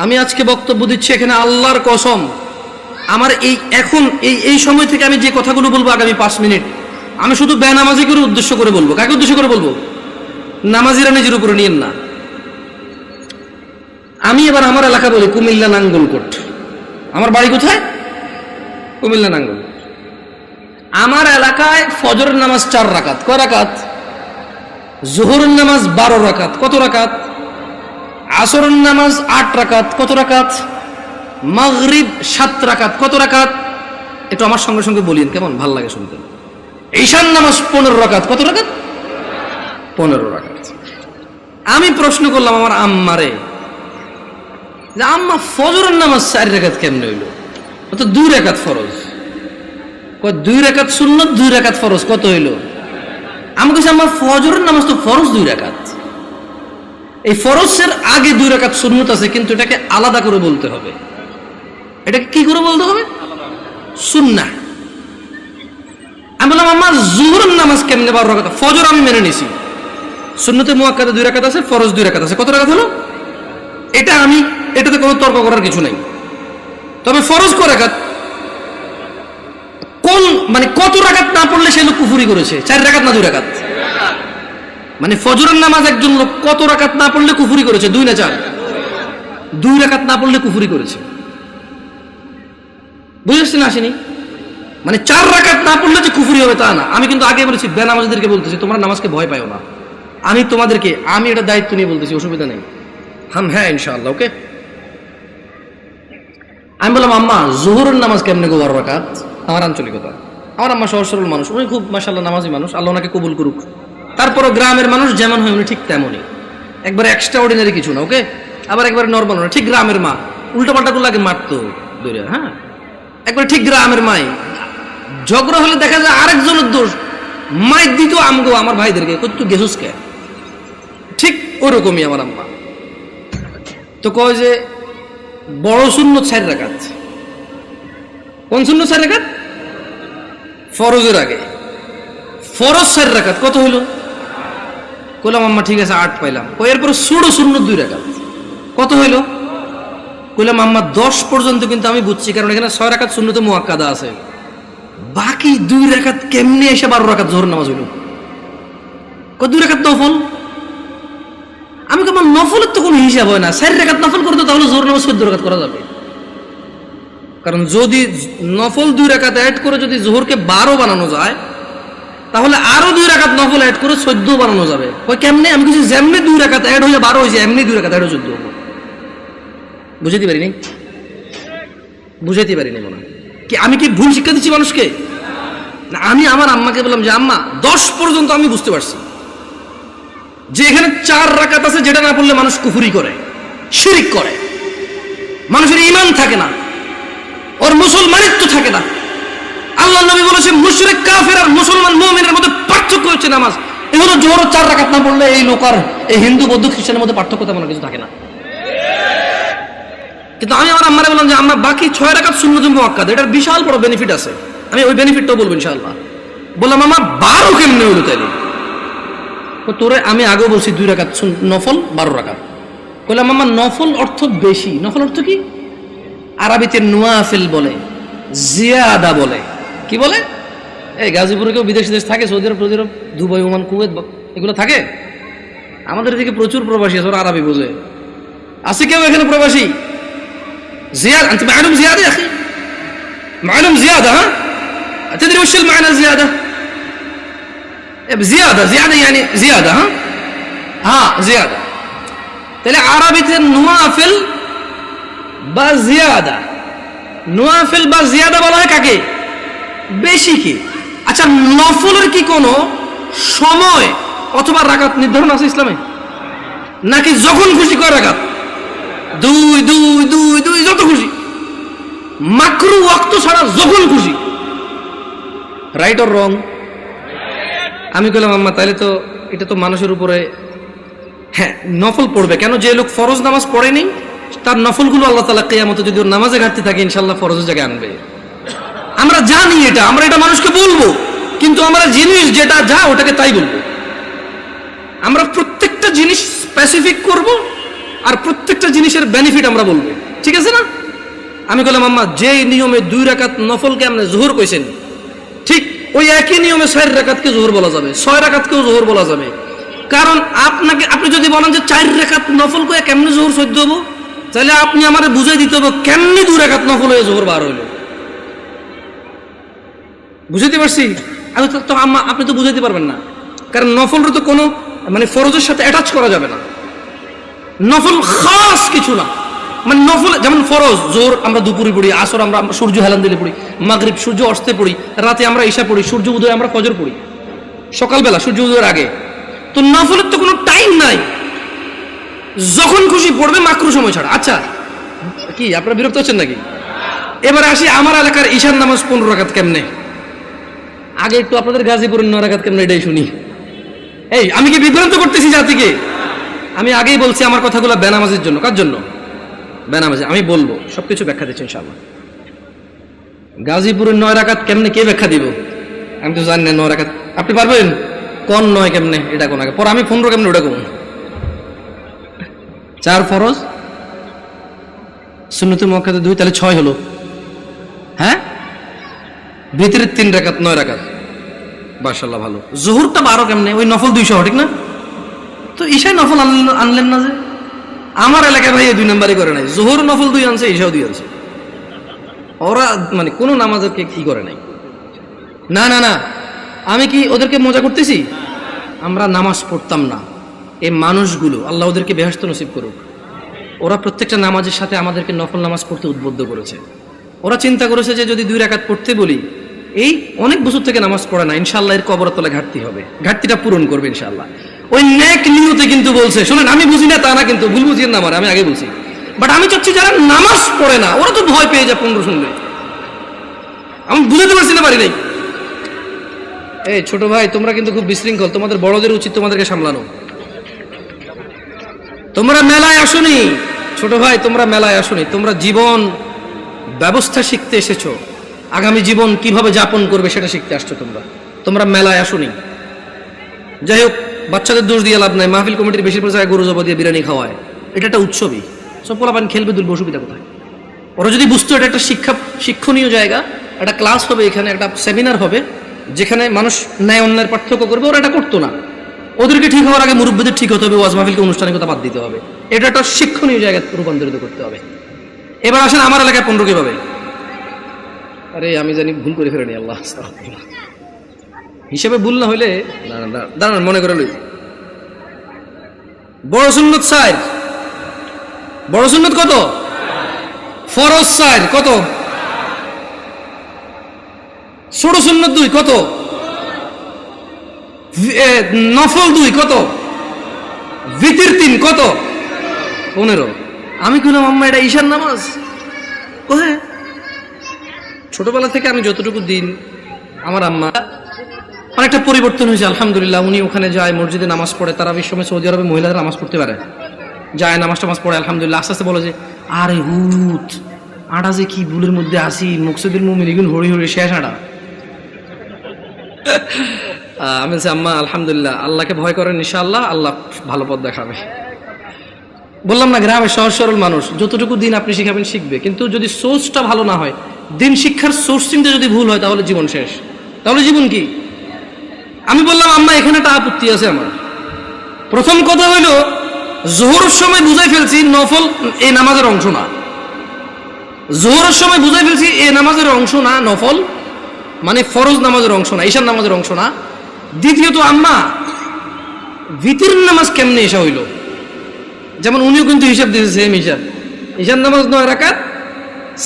আমি আজকে বক্তব্য দিচ্ছি এখানে আল্লাহর কসম, আমার এই সময় থেকে আমি যে কথাগুলো বলবো আগামী 5 মিনিট, আমি শুধু বেনামাজিকে উদ্দেশ্য করে বলবো। কাকে উদ্দেশ্য করে বলবো? নামাজিরা নিজের উপরে নিয়েন না। আমি এবার আমার এলাকা বলি কুমিল্লা নাঙ্গলকোট। আমার বাড়ি কোথায়? কুমিল্লা নাঙ্গলকোট। আমার এলাকায় ফজরের নামাজ 4 রাকাত। কয় রাকাত? জোহরের নামাজ 12 রাকাত। কত রাকাত? আসরের নামাজ 8 রাকাত। কত রাকাত? মাগরিব 7 রাকাত। কত রাকাত? একটু আমার সঙ্গে সঙ্গে বলিন, কেমন ভাল লাগে শুনতে। ঈশার নামাজ 15 রাকাত। কত রাকাত? 15 রাকাত। আমি প্রশ্ন করলাম আমার আম্মারে, যে আম্মা ফজরের নামাজ 4 রাকাত কেমনে হইল? তো 2 রাকাত ফরজ। 2 রাকাত সুন্নত, 2 রাকাত ফরজ। কত হইল? আমি কাছে আমার ফজরের নামাজ তো ফরজ 2 রাকাত। এই ফরজের আগে 2 রাকাত সুন্নত আছে, কিন্তু এটাকে আলাদা করে বলতে হবে। এটাকে কি করে বলতে হবে? সুন্নাহ। আমি বললাম আম্মা জোহরের নামাজ কেমনে 12 রাকাত? ফজর আমি মেনে নিছি, সুন্নতে মুআক্কাদা 2 রাকাত আছে, ফরজ 2 রাকাত আছে। কত রাকাত হলো? এটাতে কোনো তর্ক করার কিছু নাই। তবে ফরজ কয় রাকাত? মানে কত রাকাত না পড়লে সে লোক কুফরি করেছে? 4 রাকাত না 2 রাকাত? মানে ফজরের নামাজ একজন লোক কত রাকাত না পড়লে কুফরি করেছে? 2 না 4? 2 রাকাত না পড়লে কুফরি করেছে। বুঝেছেন? আসেনি? মানে 4 রাকাত না পড়লে যে কুফরি হবে তা না। আমি কিন্তু আগে বলেছি, বেনামাজিদেরকে বলতেছি তোমরা নামাজকে ভয় পাও না। আমি এটা দায়িত্ব নিয়ে বলতেছি, অসুবিধা নেই। হ্যাঁ ইনশাআল্লাহ, ওকে। আমি বললাম আম্মা জোহরের নামাজ কেমনে গো 12 রাকাত? আমার আঞ্চলিকতা। আমার আম্মা সহজ সরল মানুষ, উনি খুব মাশাআল্লাহ নামাজি মানুষ, আল্লাহ ওনাকে কবুল করুক। তারপরও গ্রামের মানুষ যেমন হয় উনি ঠিক তেমনই, একবারে এক্সট্রা অর্ডিনারি কিছু না, ওকে। আবার একবারে নর্মাল না, ঠিক গ্রামের মা। উল্টো পাল্টা গুলো আগে মারতো দৌড়ে, হ্যাঁ, একবারে ঠিক গ্রামের মাই। ঝগড়া হলে দেখা যায় আরেকজনের দোষ, মাইর দিত আমগো আমার ভাইদেরকে, তুই গেছুস কে? ঠিক ওরকমই আমার আম্মা। তো কয় যে বড় সুন্নত 4 রাকাত। কোন সুন্নত 4 রাকাত? ফরজের আগে। ফরজ 4 রাকাত। কত হইল? কইলাম আম্মা ঠিক আছে 8 পাইলাম। এরপর ছোট সুন্নত 2 রাকাত। কত হইল? কইলাম আম্মা 10 পর্যন্ত কিন্তু আমি বুঝছি, কারণ এখানে 6 রাকাত সুন্নতে মুআক্কাদা আছে। বাকি 2 রাকাত কেমনে এসে 12 রাকাত জোহর নামাজ হইল? 2 রাকাত নফল। আমি কেমন নফলের তো কোনো হিসাব হয় না। 4 রাকাত নফল করতে তাহলে জোহর নামাজ 14 রাকাত করা যাবে। কারণ যদি নফল 2 রাকাত অ্যাড করে যদি জোহরকে 12 বানানো যায়, তাহলে আরো 2 রাকাত নফল অ্যাড করে 14 বানানো যাবে। ওই কেমনে? আমি কিছু যেমনি 2 রাকাত অ্যাড হয়ে 12 হয়েছে, এমনি 2 রাকাত অ্যাড হয়ে 14 হবে। বুঝাইতে পারিনি? বুঝাইতে পারিনি মনে হয়। কি আমি কি ভুল শিক্ষা দিচ্ছি মানুষকে? না, আমি আমার আম্মাকে বললাম যে আম্মা 10 পর্যন্ত আমি বুঝতে পারছি যে এখানে 4 রাকাত আছে, যেটা না পড়লে মানুষ কুফরি করে, শিরিক করে, মানুষের ঈমান থাকে না, ওর মুসলমানিত্ব থাকে না। আল্লাহ নবী বলেছে মুশরিক কাফের আর মুসলমান মুমিনের মধ্যে পার্থক্য হচ্ছে নামাজ। এই হলো জোহর 4 রাকাত না পড়লে এই লোক আর এই হিন্দু বৌদ্ধ খ্রিস্টানের মধ্যে পার্থক্য তেমন কিছু থাকে না। কিন্তু আমি আমার আম্মারে বললাম যে আম্মা বাকি 6 রাকাত সুন্নত মুআক্কাদা, এটার বিশাল বড় বেনিফিট আছে, আমি ওই বেনিফিটটাও বলবো ইনশাআল্লাহ। বললাম আম্মা 12 কেমনে হলো তাইলে? তোরে আমি আগেও বলছি 2 রাকাত নফল 12 রাকাত। বললাম আম্মা নফল অর্থ বেশি। নফল অর্থ কি? আরবিতে নওয়াফিল বলে, জিয়াদা বলে। কি বলে? এই গাজীপুরে কেউ বিদেশি দেশ থাকে, সৌদি আরব, দুবাই, ওমান, কুয়েত, এগুলো থাকে। আমাদের এদিকে প্রচুর প্রবাসী আছে, ওরা আরবি বোঝে। আছে কেউ এখানে প্রবাসী? زيادة أنت معلوم زيادة يا أخي؟ معلوم زيادة؟ ها؟ تدري وش المعنى زيادة؟ زيادة يعني زيادة، ها زيادة. تلاقي عربية النوافل بزيادة، نوافل بزيادة বলা হয় কাকে? বেশি কি? আচ্ছা, নফলের কি কোনো সময় অথবা রাকাত নির্ধারণ আছে ইসলামে? নাকি যখন খুশি কয় রাকাত? 2 যত খুশি, মাকরু ওয়াক্ত ছাড়া যখন খুশি। Right or wrong? আমি বললাম আম্মা তাহলে তো এটা তো মানুষের উপরে, হ্যাঁ নফল পড়বে কেন? যে লোক ফরজ নামাজ পড়েনি তার নফলগুলো আল্লাহ তাআলা কিয়ামতে যদি ওর নামাজে ঘাটতি থাকে ইনশাআল্লাহ ফরজের জায়গায় আনবে। আমরা জানি এটা, আমরা এটা মানুষকে বলবো, কিন্তু আমরা জিনিস যেটা যা ওটাকে তাই বলবো। আমরা প্রত্যেকটা জিনিস স্পেসিফিক করব, আর প্রত্যেকটা জিনিসের বেনিফিট আমরা বলবো, ঠিক আছে না? আমি বললাম আম্মা যে নিয়মে 2 রাকাত নফলকে আপনি জোহর কইছেন, ঠিক ওই একই নিয়মে 6 রাকাতকে জোহর বলা যাবে, 6 রাকাতকেও জোহর বলা যাবে। কারণ আপনি যদি বলেন যে 4 রাকাত নফল কয়ে কেমনে জোহর সহ্য হবো, তাহলে আপনি আমারে বুঝাই দিতে হবে কেমনি 2 রাকাত নফল হয়ে জোহর বার হইল। বুঝাইতে পারছি? আমি তো আম্মা আপনি তো বুঝাইতে পারবেন না, কারণ নফলের তো কোনো মানে ফরজের সাথে অ্যাটাচ করা যাবে না। নফল খাস কিছু না, মানে নফল যেমন ফরজ জোহর আমরা দুপুরে পড়ি, আসর আমরা সূর্য হেলান দিলে পড়ি, মাগরিব সূর্য অস্তে পড়ি, রাতে আমরা ঈশা পড়ি, সূর্য উদয় আমরা ফজর পড়ি, সকালবেলা সূর্য উদয়ের আগে। তো নফলের তো কোনো টাইম নাই, যখন খুশি পড়বে মাকরু সময় ছাড়া। আচ্ছা কি আপনারা বিরক্ত হচ্ছেন নাকি? এবার আসি আমার এলাকার ঈশার নামাজ 15 রাকাত কেমনে। আগে একটু আপনাদের গাজীপুরের 9 রাকাত কেমনে এটাই শুনি। এই আমি কি বিভ্রান্ত করতেছি জাতিকে? আমি আগেই বলছি আমার কথাগুলো বেনামাজের জন্য। কার জন্য? বেনামাজি। আমি বলবো সবকিছু ব্যাখ্যা দিচ্ছি ইনশাআল্লাহ। গাজীপুরের 9 রাকাত কেমনে কে ব্যাখ্যা দিব? আমি তো জানি না 9 রাকাত। আপনি পারবেন কোন 9 কেমনে এটা কোন আগে, পরে আমি 15 কেমনে ওটা কোন। 4 ফরজ, সুন্নতে মুআক্কাদা 2, তাহলে 6 হলো। হ্যাঁ, ভিতরে 3 রাকাত, 9 রাকাত। মাশাআল্লাহ ভালো। জোহরটা 12 কেমনে? ওই নফল 200 ঠিক না? তো ঈশায় নফল আনলেন না যে? আমার এলাকায় ভাই 2 নাম্বারই করে নাই, জোহর নফল 2 আনছে, ঈশাও 2 আনছে। ওরা মানে কোনো নামাজকে কি করে নাই। না না না, আমি কি ওদেরকে মজা করতেছি? আমরা নামাজ পড়তাম না, এই মানুষগুলো আল্লাহ ওদেরকে বেহেশত নসিব করুক, ওরা প্রত্যেকটা নামাজের সাথে আমাদেরকে নফল নামাজ পড়তে উদ্বুদ্ধ করেছে। ওরা চিন্তা করেছে যে যদি 2 রাকাত পড়তে বলি, এই অনেক বছর থেকে নামাজ পড়ে না, ইনশাআল্লাহ এর কবরের তলায় ঘাটতি হবে, ঘাটতিটা পূরণ করবে ইনশাআল্লাহ। ওই নেক নিয়তে কিন্তু বলছে। শুনেন, আমি বুঝি না তা না, কিন্তু ভুল বুঝিয়েন না আমার, আমি আগে বলছি। বাট আমি চাচ্ছি যারা নামাজ পড়ে না ওরা তো ভয় পেয়ে যায় 15 শুনলে। আমি বুঝাতে পারছি না, পারি নাই। এই ছোট ভাই তোমরা কিন্তু খুব বিশৃঙ্খল, তোমাদের বড়দের উচিত তোমাদেরকে সামলানো। তোমরা মেলায় আসোনি ছোট ভাই, তোমরা মেলায় আসোনি, তোমরা জীবন ব্যবস্থা শিখতে এসেছো, আগামী জীবন কিভাবে যাপন করবে সেটা শিখতে আসছো। তোমরা মেলায় আসোনি। যাই হোক, বাচ্চাদের দোষ দিয়ে লাভ নাই। মাহফিল কমিটির বেশিরভাগ জায়গায় গরু জবা দিয়ে বিরিয়ানি খাওয়ায়, এটা একটা উৎসবই। সব পোলাপান খেলবে, দুলবে, অসুবিধা কোথায়? ওরা যদি বুঝতো এটা একটা শিক্ষণীয় জায়গা, একটা ক্লাস হবে এখানে, একটা সেমিনার হবে যেখানে মানুষ ন্যায় অন্যায়ের পার্থক্য করবে, ওরা এটা করতো না। ওদেরকে ঠিক হওয়ার আগে মুরব্বীদের ঠিক হতে হবে, ওয়াজ মাহফিলকে অনুষ্ঠানের কথা বাদ দিতে হবে। এটা একটা শিক্ষণীয় জায়গায় রূপান্তরিত করতে হবে। এবার আসেন আমার এলাকায় 15 কিভাবে? আরে আমি জানি ভুল করে ফেলেনি, আল্লাহ হিসেবে ভুল না হইলে দাঁড়ান মনে করে লই। বড় সুন্নত 4, বড় সুন্নত কত? ফরজ 4 কত? ছোট সুন্নত 2 কত? নফল 2 কত? ভিতর 3 কত? 15। আমি কইলাম আম্মা এটা ঈশার নামাজ? ও হ্যাঁ। ছোটবেলা থেকে আমি যতটুকু দিন, আমার আম্মা অনেকটা পরিবর্তন হয়েছে আলহামদুলিল্লাহ। উনি ওখানে যায়, মসজিদে নামাজ পড়ে। তারাবির সময় সৌদি আরবে মহিলারা নামাজ পড়তে পারে, যায় নামাজ টামাজ পড়ে আলহামদুলিল্লাহ। আস্তে আস্তে বলে যে আরে হুত আটা যে কি ভুলের মধ্যে আসি, মকসুদুল মুমিন এগুন হরি হরি শেষ আটা। আমি বলছি আম্মা আলহামদুলিল্লাহ, আল্লাহকে ভয় করেন, ইনশাআল্লাহ আল্লাহ ভালো পথ দেখাবে। বললাম না, গ্রামের সহজ সরল মানুষ, যতটুকু দিন আপনি শিখাবেন শিখবে, কিন্তু যদি সোর্সটা ভালো না হয়, দিন শিক্ষার সোর্সিংটা যদি ভুল হয়, তাহলে জীবন শেষ। তাহলে জীবন কি? আমি বললাম আম্মা এখানে একটা আপত্তি আছে আমার। প্রথম কথা হইল, জোহরের সময় বুঝাই ফেলছি নফল এই নামাজের অংশ না। জোহরের সময় বুঝাই ফেলছি এই নামাজের অংশ না, নফল মানে ফরজ নামাজের অংশ না, ঈশার নামাজের অংশ না। দ্বিতীয়ত আম্মা ভিতর নামাজ কেমনে এসা হইল? যেমন উনিও কিন্তু হিসাব দিয়েছে সেম হিসাব। ঈশার নামাজ 9 রাকাত,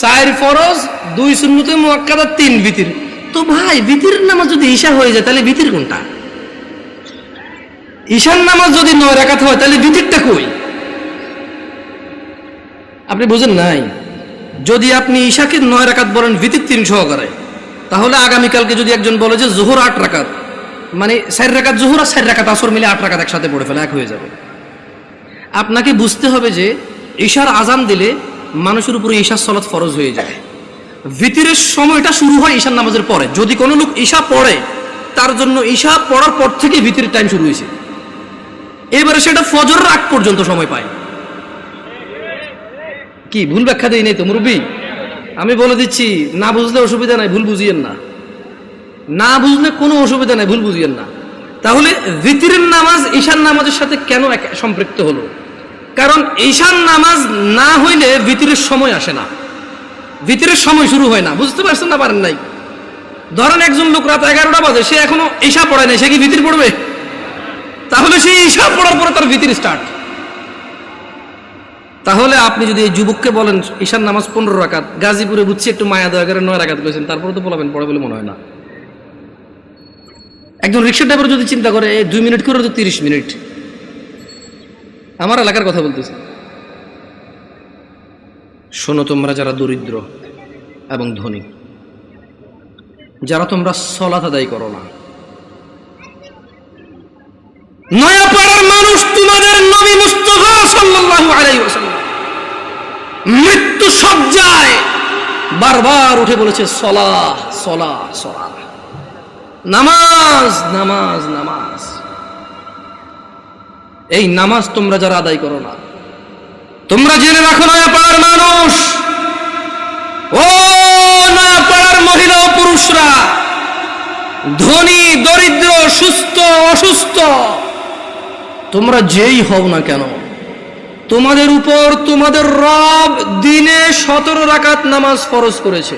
4 ফরজ, 2 সুন্নতে মুআক্কাদা, 3 ভিতর। তো ভাই ভিতর নামাজ যদি ঈশা হয়ে যায়, তাহলে ভিতর কোনটা? ঈশার নামাজ যদি 9 রাকাত হয়, তাহলে ভিতরটা কই? আপনি বুঝেন নাই? যদি আপনি ঈশাকে 9 রাকাত বলেন ভিতর 3 সহকারে, তাহলে আগামীকালকে যদি একজন বলে যে জোহর 8 রাকাত, মানে 4 রাকাত জোহর আর 4 রাকাত আসর মিলে 8 রাকাত একসাথে পড়ে ফেলে, এক হয়ে যাবে। আপনাকে বুঝতে হবে যে ঈশার আজান দিলে মানুষের উপরে ঈশার সালাত ফরজ হয়ে যায়। ভিতরের সময়টা শুরু হয় ঈশার নামাজের পরে। যদি কোনো লোক ঈশা পড়ে, তার জন্য ঈশা পড়ার পর থেকে ভিতরের টাইম শুরু হয়েছে। এবারে সেটা ফজরের আগ পর্যন্ত সময় পায়। কি ভুল ব্যাখ্যা দেই নাই তো মুরব্বী? আমি বলে দিচ্ছি, না বুঝলে অসুবিধা নাই, ভুল বুঝিয়েন না। না বুঝলে কোনো অসুবিধা নাই, ভুল বুঝিয়েন না। তাহলে ভিতরের নামাজ ঈশান নামাজের সাথে কেন সম্পৃক্ত হলো? কারণ ঈশান নামাজ না হইলে ভিতরের সময় আসে না, ভিতরের সময় শুরু হয় না। বুঝতে পারছেন না পারেন নাই? ধরেন একজন লোক রাত 11টা বাজে, সে এখনো ঈশা পড়ায় নাই, সে কি ভিতর পড়বে? তাহলে সে ঈশা পড়ার পরে তার ভিতর স্টার্ট। তাহলে আপনি যদি এই যুবককে বলেন ঈশান নামাজ 15 রাকাত, গাজীপুরে বুঝছি একটু মায়া দয়া করে 9 রাকাত করেছেন, তারপরে তো বলাবেন পড়ে বলে মনে হয় না। একজন রিক্সা ড্রাইভার যদি চিন্তা করে 2 মিনিট করে তো 30 মিনিট। আমার এলাকার কথা বলতেছি। শোনো, তোমরা যারা দরিদ্র এবং ধনী, যারা তোমরা সালাত আদায় করো না, নয়াপাড়ার মানুষ তোমাদের নবী মুস্তাফা সাল্লাল্লাহু আলাইহি ওয়াসাল্লাম মৃত্যু সজ্জায় বারবার উঠে বলেছে সলাহ সলাহ সলাহ, নামাজ নামাজ নামাজ। এই নামাজ তোমরা যারা আদায় করো না, তোমরা জেনে রাখো নয়াপাড়ার মানুষ, ও নয়াপাড়ার মহিলা ও পুরুষরা, ধনী দরিদ্র, সুস্থ অসুস্থ, তোমরা যেই হও না কেন, তোমাদের উপর তোমাদের রব দিনে 17 রাকাত নামাজ ফরজ করেছে।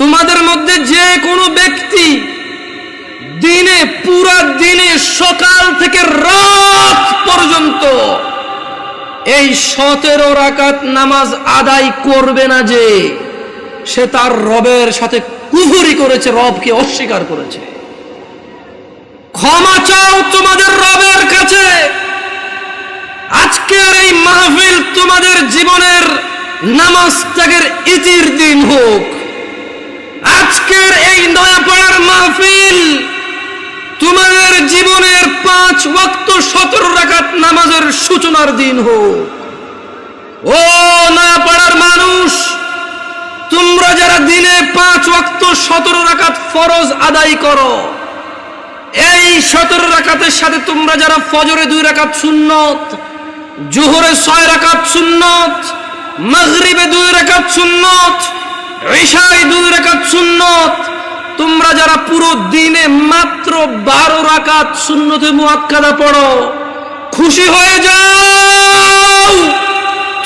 তোমাদের মধ্যে যে কোনো ব্যক্তি দিনে, পুরা দিনে সকাল থেকে রাত পর্যন্ত এই 17 রাকাত নামাজ আদায় করবে না, যে সে তার রবের সাথে কুফরি করেছে, রবকে অস্বীকার করেছে। ক্ষমা চাও তোমাদের রবের কাছে। আজকের এই মাহফিল তোমাদের জীবনের নামাজ ত্যাগের ইতির দিন হোক। আজকের এই নয়াপাড়ার মাহফিল তোমাদের জীবনের 5 ওয়াক্ত 17 রাকাত নামাজের সূচনার দিন হোক। ও নয়াপাড়ার মানুষ, তোমরা যারা দিনে 5 ওয়াক্ত 17 রাকাত ফরজ আদায় করো, এই 17 রাকাতের সাথে তোমরা যারা ফজরে 2 রাকাত সুন্নত, জোহরে 6 রাকাত সুন্নত, মাগরিবে 2 রাকাত সুন্নত, ইশায় 2 রাকাত সুন্নত, তোমরা যারা পুরো দিনে মাত্র 12 রাকাত সুন্নতে মুআক্কাদা পড়ো, খুশি হয়ে যাও।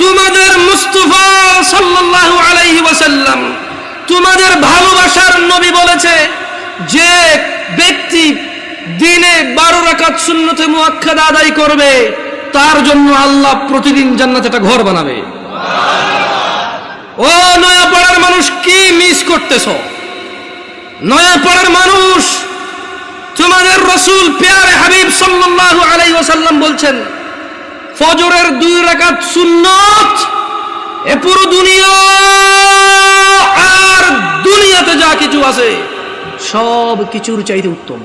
তোমাদের মুস্তাফা সাল্লাল্লাহু আলাইহি ওয়াসাল্লাম, তোমাদের ভালোবাসার নবী বলেছে, যে ব্যক্তি দিনে 12 রাকাত সুন্নতে মুআক্কাদা আদায় করবে, তার জন্য আল্লাহ প্রতিদিন জান্নাতে একটা ঘর বানাবে। ও নয়াপাড়ার মানুষ, কি মিস করতেছো? নয়াপাড়ার মানুষ, তোমাদের রাসূল প্যারে হাবিব সাল্লাল্লাহু আলাইহি ওয়াসাল্লাম বলছেন, ফজরের 2 রাকাত সুন্নত এ পুরো দুনিয়া আর দুনিয়াতে যা কিছু আছে সব কিছুর চাইতে উত্তম।